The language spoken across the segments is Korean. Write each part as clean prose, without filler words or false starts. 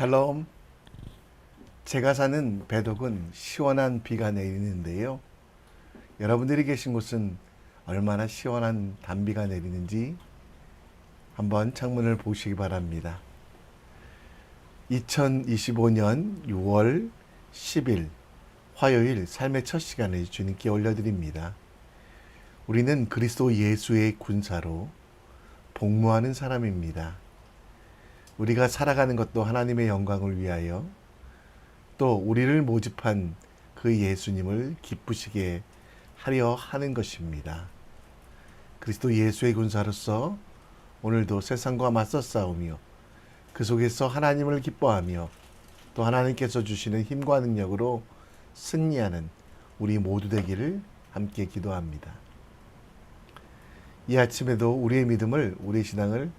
샬롬. 제가 사는 배독은 시원한 비가 내리는데요. 여러분들이 계신 곳은 얼마나 시원한 단비가 내리는지 한번 창문을 보시기 바랍니다. 2025년 6월 10일 화요일 삶의 첫 시간을 주님께 올려드립니다. 우리는 그리스도 예수의 군사로 복무하는 사람입니다. 우리가 살아가는 것도 하나님의 영광을 위하여, 또 우리를 모집한 그 예수님을 기쁘시게 하려 하는 것입니다. 그리스도 예수의 군사로서 오늘도 세상과 맞서 싸우며 그 속에서 하나님을 기뻐하며 또 하나님께서 주시는 힘과 능력으로 승리하는 우리 모두 되기를 함께 기도합니다. 이 아침에도 우리의 믿음을, 우리의 신앙을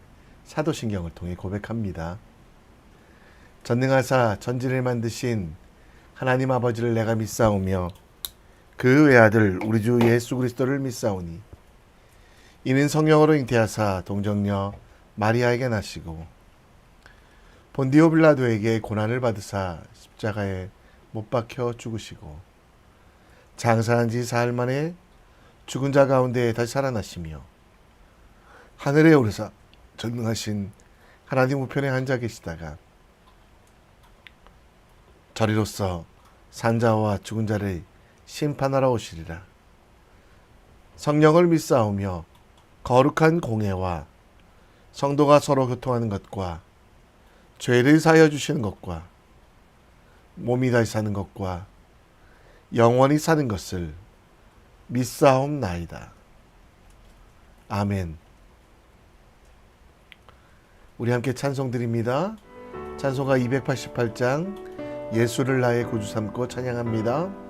사도신경을 통해 고백합니다. 전능하사 전지를 만드신 하나님 아버지를 내가 믿사오며 그 외아들 우리 주 예수 그리스도를 믿사오니 이는 성령으로 잉태하사 동정녀 마리아에게 나시고 본디오 빌라도에게 고난을 받으사 십자가에 못 박혀 죽으시고 장사한 지 사흘 만에 죽은 자 가운데 다시 살아나시며 하늘에 오르사 전능하신 하나님 우편에 앉아 계시다가 저리로서 산자와 죽은 자를 심판하러 오시리라. 성령을 믿사오며 거룩한 공회와 성도가 서로 교통하는 것과 죄를 사하여 주시는 것과 몸이 다시 사는 것과 영원히 사는 것을 믿사옵나이다. 아멘. 우리 함께 찬송 드립니다. 찬송가 288장 예수를 나의 구주 삼고 찬양합니다.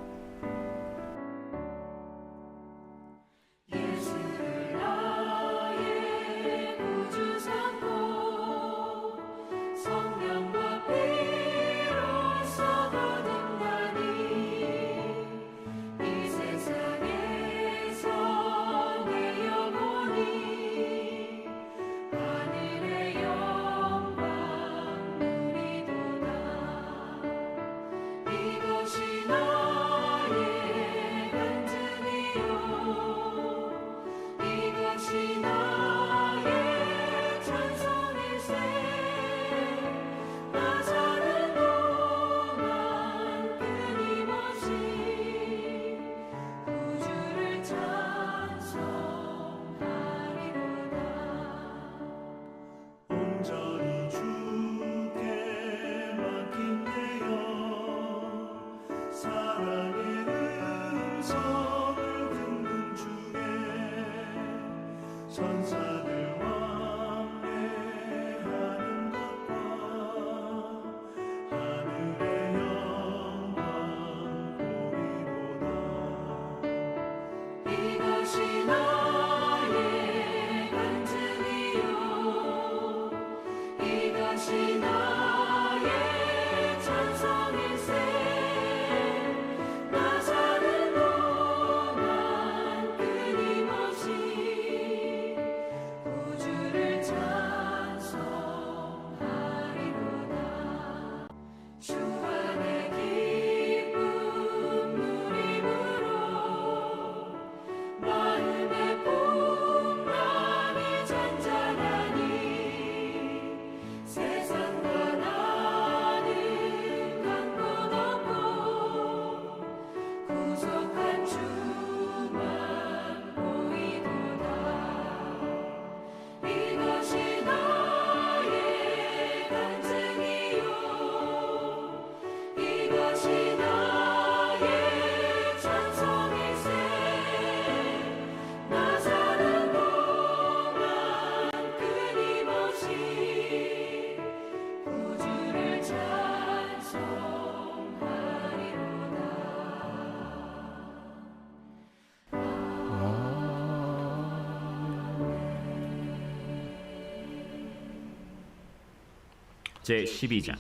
제12장.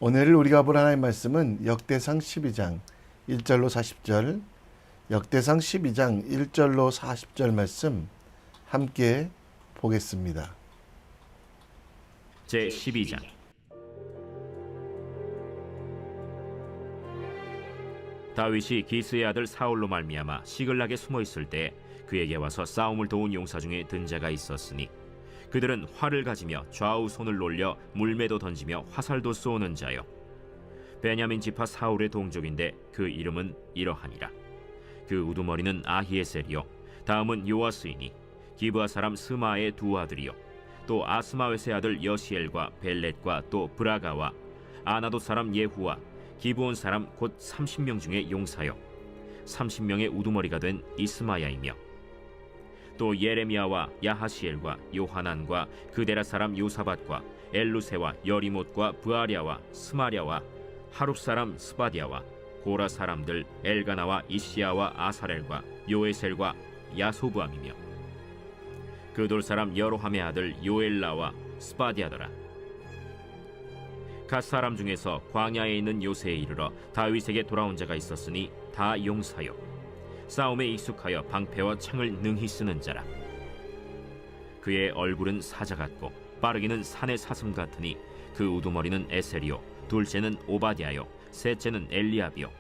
오늘 우리가 볼 하나님의 말씀은 역대상 12장 1절로 40절, 역대상 12장 1절로 40절 말씀 함께 보겠습니다. 제12장. 다윗이 기스의 아들 사울로 말미암아 시글락에 숨어 있을 때 그에게 와서 싸움을 도운 용사 중에 든 자가 있었으니 그들은 활을 가지며 좌우 손을 놀려 물매도 던지며 화살도 쏘는 자요 베냐민 지파 사울의 동족인데 그 이름은 이러하니라. 그 우두머리는 아히에셀이요 다음은 요아스이니 기브아 사람 스마의 두 아들이요 또 아스마웨스의 아들 여시엘과 벨렛과 또 브라가와 아나도 사람 예후와 기브온 사람 곧 30명 중에 용사요 30명의 우두머리가 된 이스마야이며 또 예레미야와 야하시엘과 요하난과 그데라 사람 요사밧과 엘루세와 여리못과 브아랴와 스마랴와 하룹 사람 스바디아와 고라 사람들 엘가나와 이시야와 아사렐과 요에셀과 야소부암이며 그돌 사람 여로함의 아들 요엘라와 스바디아더라. 갓 사람 중에서 광야에 있는 요새에 이르러 다윗에게 돌아온 자가 있었으니 다 용사요 싸움에 익숙하여 방패와 창을 능히 쓰는 자라. 그의 얼굴은 사자 같고 빠르기는 산의 사슴 같으니 그 우두머리는 에셀이요 둘째는 오바댜요 셋째는 엘리압이요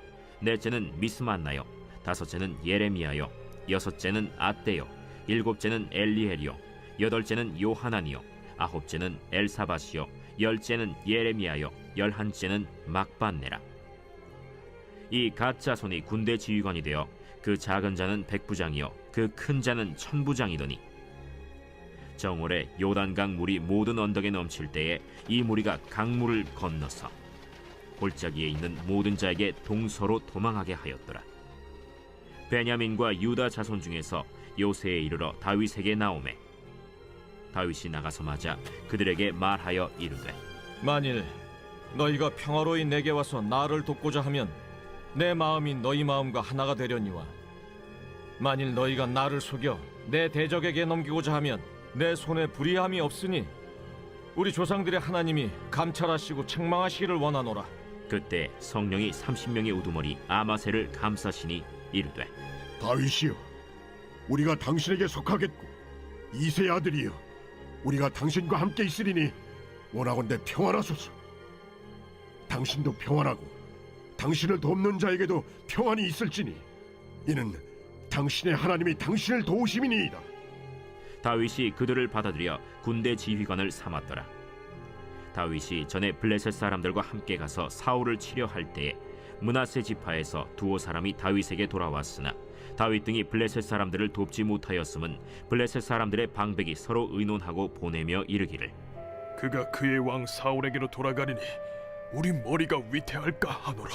넷째는 미스만나요 다섯째는 예레미야요 여섯째는 앗대요 일곱째는 엘리엘이요 여덟째는 요하난이요 아홉째는 엘사밧이요 열째는 예레미야요 열한째는 막반네라. 이 갓 자손이 군대 지휘관이 되어 그 작은 자는 백부장이요 그 큰 자는 천부장이더니 정월에 요단강 물이 모든 언덕에 넘칠 때에 이 무리가 강물을 건너서 골짜기에 있는 모든 자에게 동서로 도망하게 하였더라. 베냐민과 유다 자손 중에서 요새에 이르러 다윗에게 나오매 다윗이 나가서 맞아 그들에게 말하여 이르되 만일 너희가 평화로이 내게 와서 나를 돕고자 하면 내 마음이 너희 마음과 하나가 되려니와 만일 너희가 나를 속여 내 대적에게 넘기고자 하면 내 손에 불의함이 없으니 우리 조상들의 하나님이 감찰하시고 책망하시기를 원하노라. 그때 성령이 30명의 우두머리 아마셀을 감싸시니 이르되 다윗이여, 우리가 당신에게 속하겠고 이새의 아들이여, 우리가 당신과 함께 있으리니 원하건대 평안하소서. 당신도 평안하고 당신을 돕는 자에게도 평안이 있을지니 이는 당신의 하나님이 당신을 도우심이니이다. 다윗이 그들을 받아들여 군대 지휘관을 삼았더라. 다윗이 전에 블레셋 사람들과 함께 가서 사울을 치려 할 때에 므낫세 지파에서 두어 사람이 다윗에게 돌아왔으나 다윗 등이 블레셋 사람들을 돕지 못하였음은 블레셋 사람들의 방백이 서로 의논하고 보내며 이르기를 그가 그의 왕 사울에게로 돌아가리니 우리 머리가 위태할까 하노라.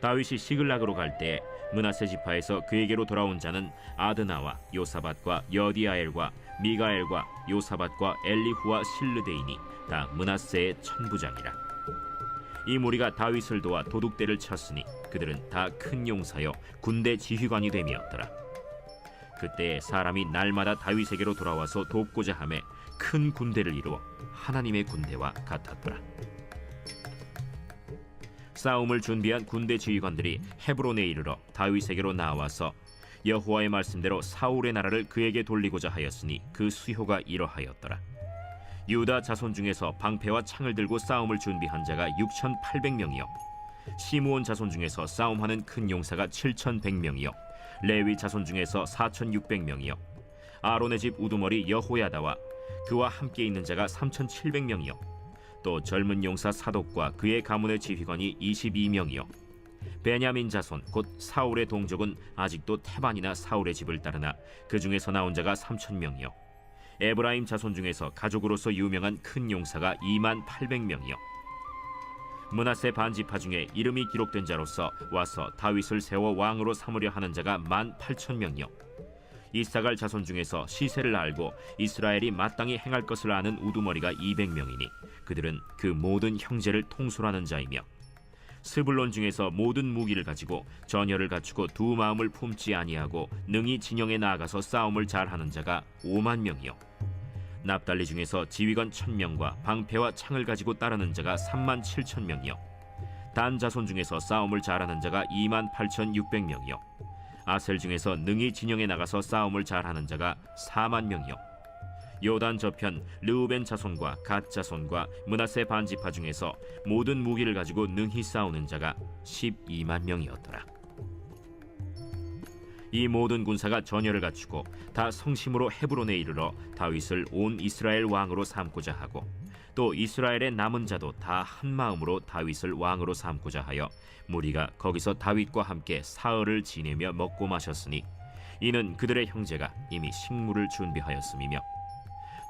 다윗이 시글락으로 갈 때 므낫세 지파에서 그에게로 돌아온 자는 아드나와 요사밧과 여디아엘과 미가엘과 요사밧과 엘리후와 실르데이니 다 므낫세의 천부장이라. 이 무리가 다윗을 도와 도둑대를 쳤으니 그들은 다 큰 용사여 군대 지휘관이 됨이었더라. 그때 사람이 날마다 다윗에게로 돌아와서 돕고자 하매 큰 군대를 이루어 하나님의 군대와 같았더라. 싸움을 준비한 군대 지휘관들이 헤브론에 이르러 다윗에게로 나와서 여호와의 말씀대로 사울의 나라를 그에게 돌리고자 하였으니 그 수효가 이러하였더라. 유다 자손 중에서 방패와 창을 들고 싸움을 준비한 자가 6,800명이요 시므온 자손 중에서 싸움하는 큰 용사가 7,100명이요 레위 자손 중에서 4,600명이요 아론의 집 우두머리 여호야다와 그와 함께 있는 자가 3,700명이요 또 젊은 용사 사독과 그의 가문의 지휘관이 22명이요 베냐민 자손 곧 사울의 동족은 아직도 태반이나 사울의 집을 따르나 그 중에서 나온 자가 3,000명이요 에브라임 자손 중에서 가족으로서 유명한 큰 용사가 28,000명이요 므낫세 반지파 중에 이름이 기록된 자로서 와서 다윗을 세워 왕으로 삼으려 하는 자가 18,000명이요 이사갈 자손 중에서 시세를 알고 이스라엘이 마땅히 행할 것을 아는 우두머리가 200명이니 그들은 그 모든 형제를 통솔하는 자이며 스불론 중에서 모든 무기를 가지고 전열을 갖추고 두 마음을 품지 아니하고 능히 진영에 나아가서 싸움을 잘하는 자가 50,000명이요 납달리 중에서 지휘관 1,000명과 방패와 창을 가지고 따르는 자가 37,000명이요 단 자손 중에서 싸움을 잘하는 자가 28,600명이요 아셀 중에서 능히 진영에 나가서 싸움을 잘하는 자가 40,000명이요 요단 저편 르우벤 자손과 갓 자손과 므낫세 반지파 중에서 모든 무기를 가지고 능히 싸우는 자가 12만 명이었더라. 이 모든 군사가 전열을 갖추고 다 성심으로 헤브론에 이르러 다윗을 온 이스라엘 왕으로 삼고자 하고, 또 이스라엘의 남은 자도 다 한 마음으로 다윗을 왕으로 삼고자 하여 무리가 거기서 다윗과 함께 사흘을 지내며 먹고 마셨으니, 이는 그들의 형제가 이미 식물을 준비하였음이며,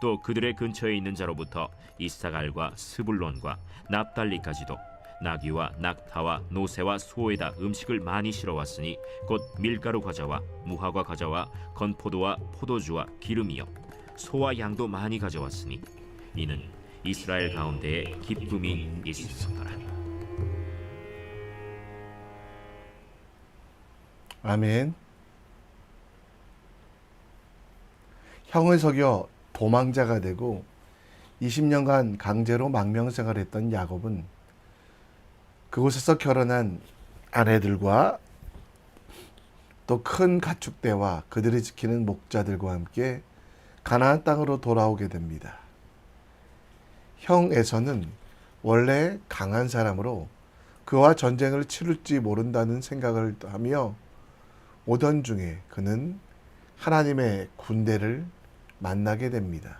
또 그들의 근처에 있는 자로부터 이사갈과 스불론과 납달리까지도 나귀와 낙타와 노새와 소에다 음식을 많이 실어왔으니, 곧 밀가루 과자와 무화과 과자와 건포도와 포도주와 기름이요 소와 양도 많이 가져왔으니, 이는 이스라엘 가운데에 기쁨이 있었더라. 아멘. 형을 속여 도망자가 되고 20년간 강제로 망명생활했던 야곱은 그곳에서 결혼한 아내들과 또 큰 가축대와 그들을 지키는 목자들과 함께 가나안 땅으로 돌아오게 됩니다. 형 에서는 원래 강한 사람으로 그와 전쟁을 치룰지 모른다는 생각을 하며 오던 중에 그는 하나님의 군대를 만나게 됩니다.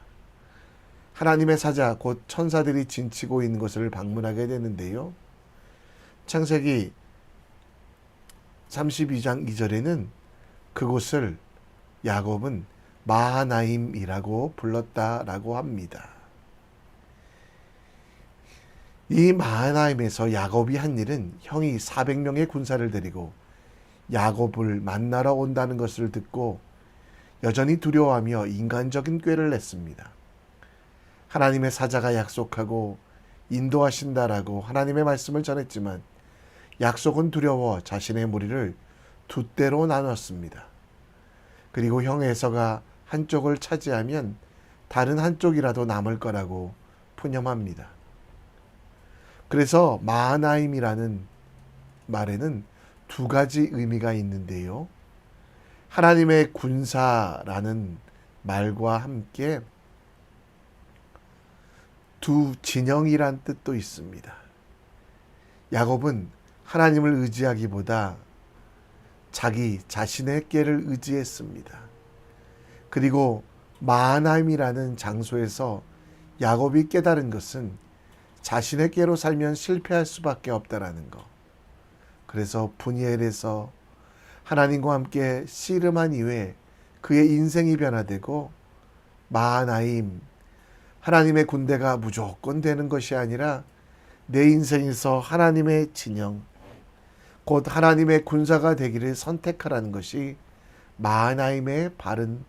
하나님의 사자 곧 천사들이 진치고 있는 것을 방문하게 되는데요. 창세기 32장 2절에는 그곳을 야곱은 마하나임이라고 불렀다라고 합니다. 이 마하나임에서 야곱이 한 일은 형이 400명의 군사를 데리고 야곱을 만나러 온다는 것을 듣고 여전히 두려워하며 인간적인 꾀를 냈습니다. 하나님의 사자가 약속하고 인도하신다라고 하나님의 말씀을 전했지만 약속은 두려워 자신의 무리를 두 대로 나눴습니다. 그리고 형 에서가 한쪽을 차지하면 다른 한쪽이라도 남을 거라고 푸념합니다. 그래서 마하나임이라는 말에는 두 가지 의미가 있는데요. 하나님의 군사라는 말과 함께 두 진영이란 뜻도 있습니다. 야곱은 하나님을 의지하기보다 자기 자신의 꾀를 의지했습니다. 그리고 마하나임이라는 장소에서 야곱이 깨달은 것은 자신의 꾀로 살면 실패할 수밖에 없다라는 것. 그래서 분이엘에서 하나님과 함께 씨름한 이후에 그의 인생이 변화되고 마하나임, 하나님의 군대가 무조건 되는 것이 아니라 내 인생에서 하나님의 진영, 곧 하나님의 군사가 되기를 선택하라는 것이 마하나임의 바른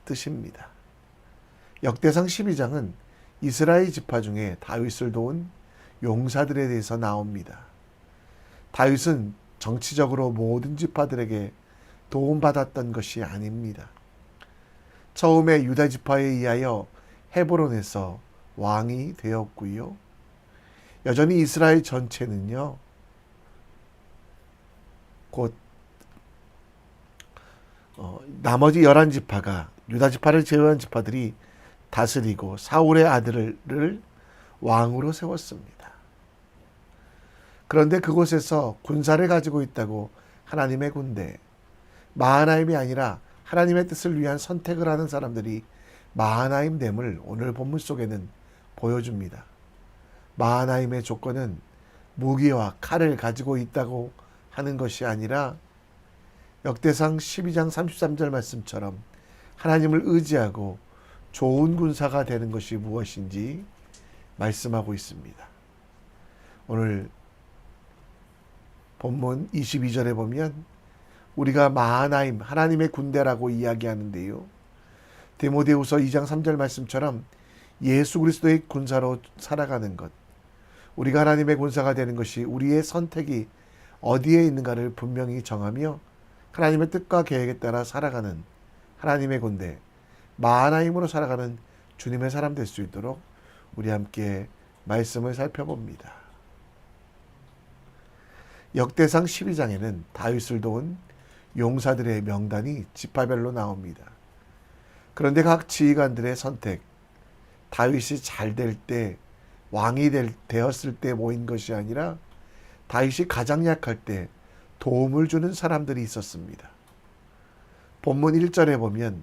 뜻입니다. 역대상 12장은 이스라엘 지파 중에 다윗을 도운 용사들에 대해서 나옵니다. 다윗은 정치적으로 모든 지파들에게 도움받았던 것이 아닙니다. 처음에 유다 지파에 의하여 헤브론에서 왕이 되었고요. 여전히 이스라엘 전체는요, 곧 나머지 11지파가 유다 지파를 제외한 지파들이 다스리고 사울의 아들을 왕으로 세웠습니다. 그런데 그곳에서 군사를 가지고 있다고 하나님의 군대, 마하나임이 아니라 하나님의 뜻을 위한 선택을 하는 사람들이 마하나임됨을 오늘 본문 속에는 보여줍니다. 마하나임의 조건은 무기와 칼을 가지고 있다고 하는 것이 아니라 역대상 12장 33절 말씀처럼 하나님을 의지하고 좋은 군사가 되는 것이 무엇인지 말씀하고 있습니다. 오늘 본문 22절에 보면 우리가 마하나임, 하나님의 군대라고 이야기하는데요. 디모데후서 2장 3절 말씀처럼 예수 그리스도의 군사로 살아가는 것, 우리가 하나님의 군사가 되는 것이 우리의 선택이 어디에 있는가를 분명히 정하며 하나님의 뜻과 계획에 따라 살아가는 하나님의 군대, 마하나임으로 살아가는 주님의 사람 될 수 있도록 우리 함께 말씀을 살펴봅니다. 역대상 12장에는 다윗을 도운 용사들의 명단이 지파별로 나옵니다. 그런데 각 지휘관들의 선택, 다윗이 잘 될 때, 왕이 되었을 때 모인 것이 아니라 다윗이 가장 약할 때 도움을 주는 사람들이 있었습니다. 본문 1절에 보면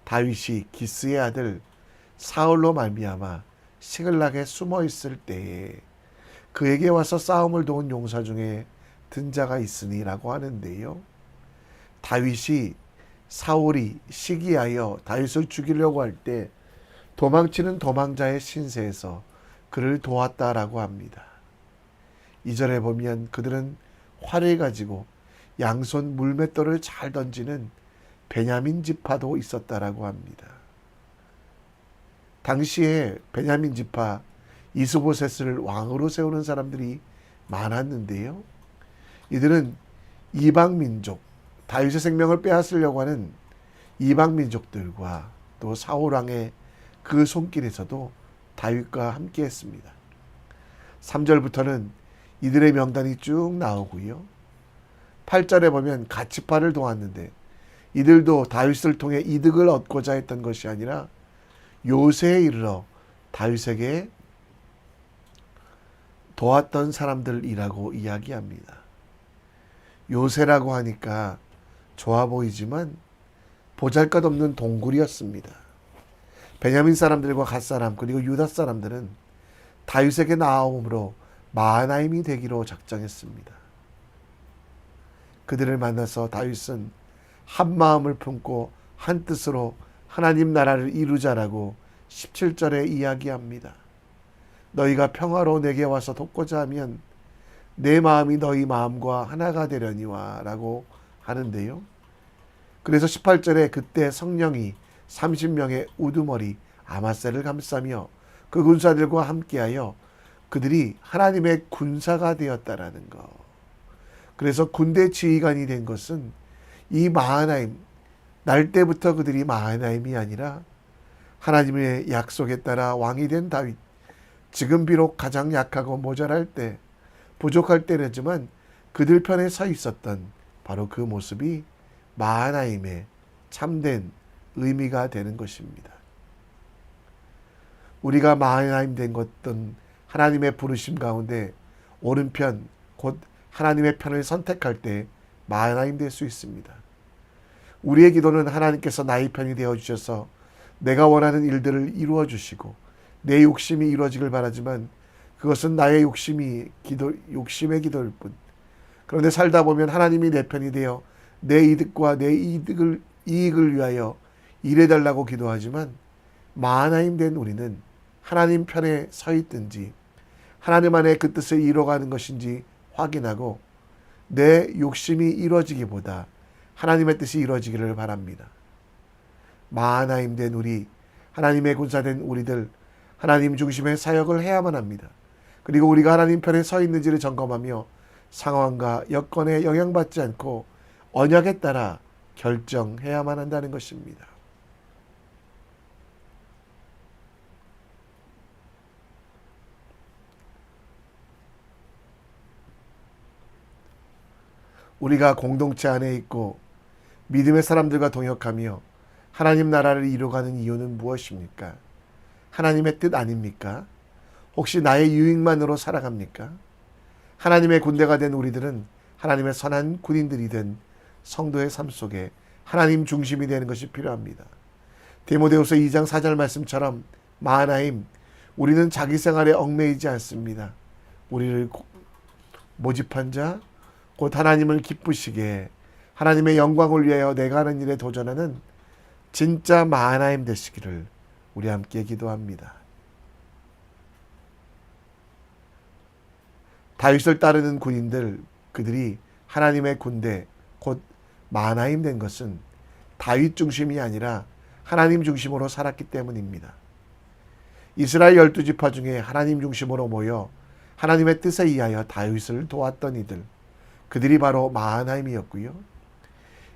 다윗이 기스의 아들 사울로 말미암아 시글락에 숨어 있을 때에 그에게 와서 싸움을 도운 용사 중에 든 자가 있으니라고 하는데요. 다윗이 사울이 시기하여 다윗을 죽이려고 할 때 도망치는 도망자의 신세에서 그를 도왔다라고 합니다. 2절에 보면 그들은 활을 가지고 양손 물맷돌을 잘 던지는 베냐민 지파도 있었다라고 합니다. 당시에 베냐민 지파 이스보셋을 왕으로 세우는 사람들이 많았는데요. 이들은 이방 민족, 다윗의 생명을 빼앗으려고 하는 이방 민족들과 또 사울 왕의 그 손길에서도 다윗과 함께 했습니다. 3절부터는 이들의 명단이 쭉 나오고요. 8절에 보면 가치파를 도왔는데 이들도 다윗을 통해 이득을 얻고자 했던 것이 아니라 요새에 이르러 다윗에게 도왔던 사람들이라고 이야기합니다. 요새라고 하니까 좋아 보이지만 보잘것없는 동굴이었습니다. 베냐민 사람들과 갓 사람 그리고 유다 사람들은 다윗에게 나아옴으로 마하나임이 되기로 작정했습니다. 그들을 만나서 다윗은 한 마음을 품고 한 뜻으로 하나님 나라를 이루자라고 17절에 이야기합니다. 너희가 평화로 내게 와서 돕고자 하면 내 마음이 너희 마음과 하나가 되려니와 라고 하는데요. 그래서 18절에 그때 성령이 30명의 우두머리 아마셀을 감싸며 그 군사들과 함께하여 그들이 하나님의 군사가 되었다라는 것. 그래서 군대 지휘관이 된 것은 이 마하나임, 날 때부터 그들이 마하나임이 아니라 하나님의 약속에 따라 왕이 된 다윗, 지금 비록 가장 약하고 모자랄 때, 부족할 때라지만 그들 편에 서 있었던 바로 그 모습이 마하나임의 참된 의미가 되는 것입니다. 우리가 마하나임 된 것은 하나님의 부르심 가운데 오른편, 곧 하나님의 편을 선택할 때 마하나임 될 수 있습니다. 우리의 기도는 하나님께서 나의 편이 되어주셔서 내가 원하는 일들을 이루어 주시고 내 욕심이 이루어지길 바라지만 그것은 나의 욕심의 기도일 뿐. 그런데 살다 보면 하나님이 내 편이 되어 내 이득과 내 이익을 위하여 일해달라고 기도하지만 마하나임 된 우리는 하나님 편에 서 있든지 하나님 안에 그 뜻을 이뤄가는 것인지 확인하고 내 욕심이 이루어지기보다 하나님의 뜻이 이루어지기를 바랍니다. 마하나임 된 우리, 하나님의 군사된 우리들, 하나님 중심의 사역을 해야만 합니다. 그리고 우리가 하나님 편에 서 있는지를 점검하며 상황과 여건에 영향받지 않고 언약에 따라 결정해야만 한다는 것입니다. 우리가 공동체 안에 있고 믿음의 사람들과 동역하며 하나님 나라를 이루어가는 이유는 무엇입니까? 하나님의 뜻 아닙니까? 혹시 나의 유익만으로 살아갑니까? 하나님의 군대가 된 우리들은 하나님의 선한 군인들이 된 성도의 삶 속에 하나님 중심이 되는 것이 필요합니다. 디모데후서 2장 4절 말씀처럼 마하나임, 우리는 자기 생활에 얽매이지 않습니다. 우리를 모집한 자, 곧 하나님을 기쁘시게 하나님의 영광을 위하여 내가 하는 일에 도전하는 진짜 마하나임 되시기를 우리 함께 기도합니다. 다윗을 따르는 군인들, 그들이 하나님의 군대, 곧 마하나임 된 것은 다윗 중심이 아니라 하나님 중심으로 살았기 때문입니다. 이스라엘 12지파 중에 하나님 중심으로 모여 하나님의 뜻에 의하여 다윗을 도왔던 이들, 그들이 바로 마하나임이었고요.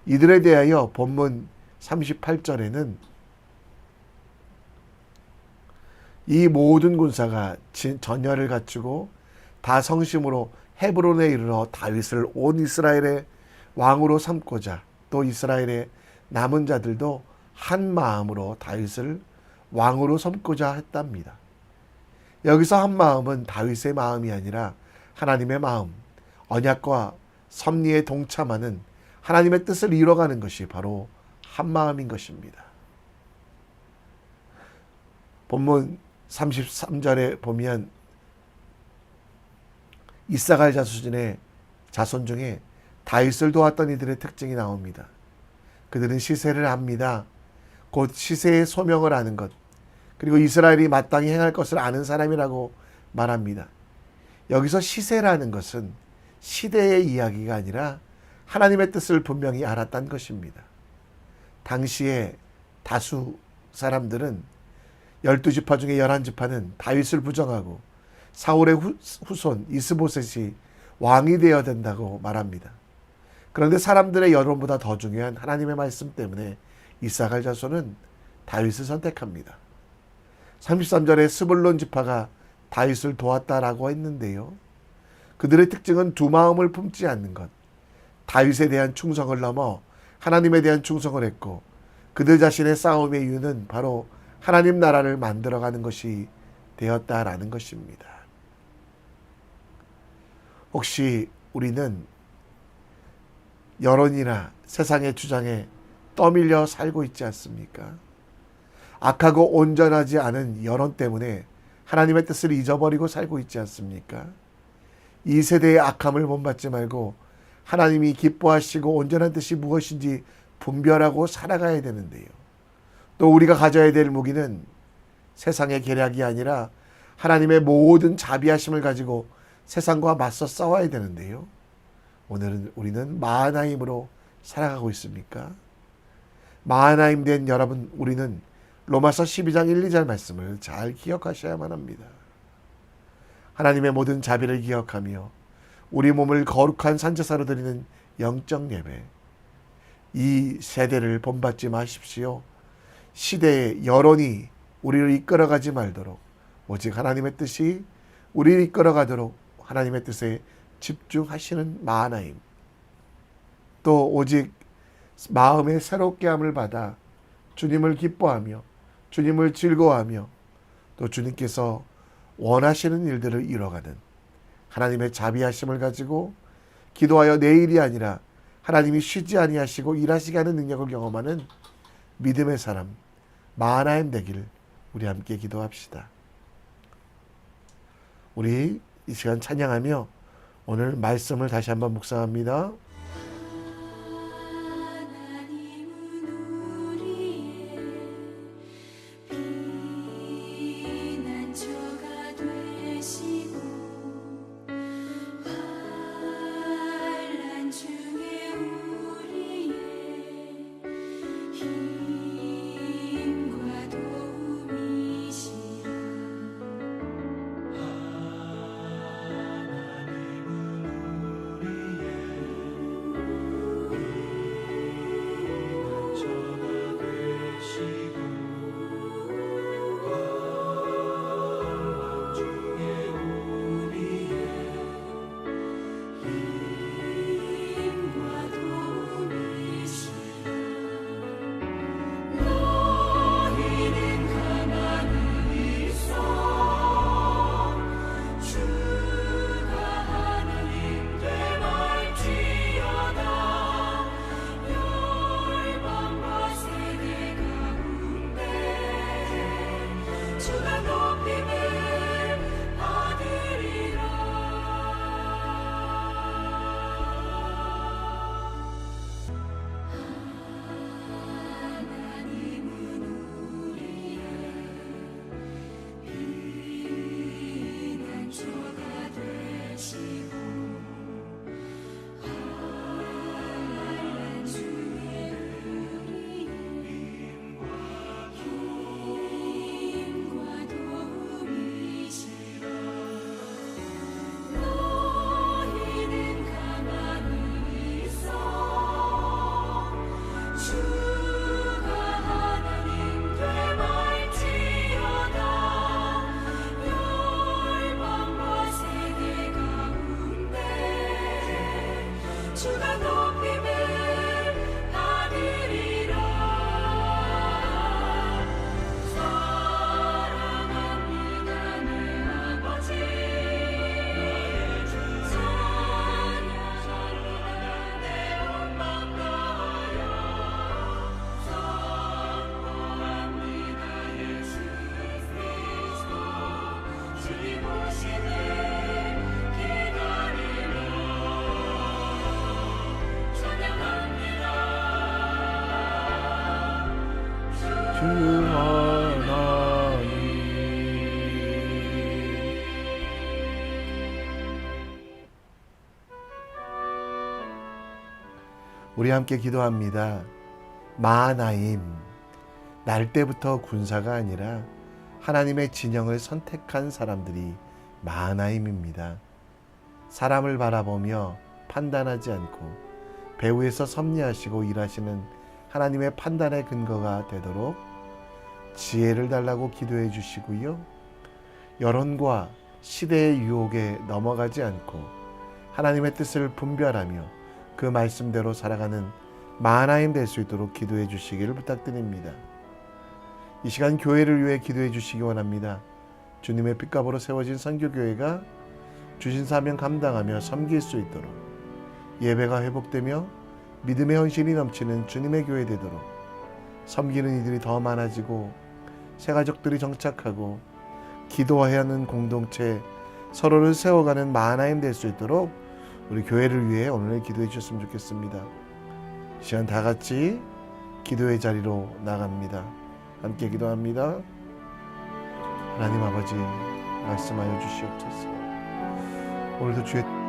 이들에 대하여 본문 38절에는 이 모든 군사가 전열을 갖추고 다 성심으로 헤브론에 이르러 다윗을 온 이스라엘의 왕으로 삼고자 또 이스라엘의 남은 자들도 한 마음으로 다윗을 왕으로 삼고자 했답니다. 여기서 한 마음은 다윗의 마음이 아니라 하나님의 마음, 언약과 섭리에 동참하는 하나님의 뜻을 이뤄가는 것이 바로 한 마음인 것입니다. 본문 33절에 보면 이사갈 자손 중에 다윗을 도왔던 이들의 특징이 나옵니다. 그들은 시세를 압니다. 곧 시세의 소명을 아는 것, 그리고 이스라엘이 마땅히 행할 것을 아는 사람이라고 말합니다. 여기서 시세라는 것은 시대의 이야기가 아니라 하나님의 뜻을 분명히 알았다는 것입니다. 당시에 다수 사람들은 12지파 중에 11지파는 다윗을 부정하고 사울의 후손 이스보셋이 왕이 되어야 된다고 말합니다. 그런데 사람들의 여론보다 더 중요한 하나님의 말씀 때문에 이사갈 자손은 다윗을 선택합니다. 33절에 스불론 지파가 다윗을 도왔다라고 했는데요. 그들의 특징은 두 마음을 품지 않는 것, 다윗에 대한 충성을 넘어 하나님에 대한 충성을 했고, 그들 자신의 싸움의 이유는 바로 하나님 나라를 만들어가는 것이 되었다라는 것입니다. 혹시 우리는 여론이나 세상의 주장에 떠밀려 살고 있지 않습니까? 악하고 온전하지 않은 여론 때문에 하나님의 뜻을 잊어버리고 살고 있지 않습니까? 이 세대의 악함을 본받지 말고 하나님이 기뻐하시고 온전한 뜻이 무엇인지 분별하고 살아가야 되는데요. 또 우리가 가져야 될 무기는 세상의 계략이 아니라 하나님의 모든 자비하심을 가지고 세상과 맞서 싸워야 되는데요. 오늘은 우리는 마하나임으로 살아가고 있습니까? 마하나임 된 여러분, 우리는 로마서 12장 1, 2절 말씀을 잘 기억하셔야만 합니다. 하나님의 모든 자비를 기억하며 우리 몸을 거룩한 산제사로 드리는 영적 예배, 이 세대를 본받지 마십시오. 시대의 여론이 우리를 이끌어가지 말도록 오직 하나님의 뜻이 우리를 이끌어가도록 하나님의 뜻에 집중하시는 마하나임, 또 오직 마음의 새롭게 함을 받아 주님을 기뻐하며 주님을 즐거워하며 또 주님께서 원하시는 일들을 이뤄가는 하나님의 자비하심을 가지고 기도하여 내일이 아니라 하나님이 쉬지 아니하시고 일하시게 하는 능력을 경험하는 믿음의 사람 마하나임 되길 우리 함께 기도합시다. 우리 이 시간 찬양하며 오늘 말씀을 다시 한번 묵상합니다. 주가 높임을 받으리라. 주 하나님. 우리 함께 기도합니다. 마하나임, 날 때부터 군사가 아니라 하나님의 진영을 선택한 사람들이 마하나임입니다. 사람을 바라보며 판단하지 않고 배후에서 섭리하시고 일하시는 하나님의 판단의 근거가 되도록 지혜를 달라고 기도해 주시고요. 여론과 시대의 유혹에 넘어가지 않고 하나님의 뜻을 분별하며 그 말씀대로 살아가는 마하나임 될 수 있도록 기도해 주시기를 부탁드립니다. 이 시간 교회를 위해 기도해 주시기 원합니다. 주님의 핏값으로 세워진 선교교회가 주신 사명 감당하며 섬길 수 있도록, 예배가 회복되며 믿음의 헌신이 넘치는 주님의 교회 되도록, 섬기는 이들이 더 많아지고 새가족들이 정착하고 기도해야 하는 공동체, 서로를 세워가는 마하나임 될 수 있도록 우리 교회를 위해 오늘 기도해 주셨으면 좋겠습니다. 시간 다 같이 기도의 자리로 나갑니다. 함께 기도합니다. 하나님 아버지, 말씀하여 주시옵소서. 오늘도 주의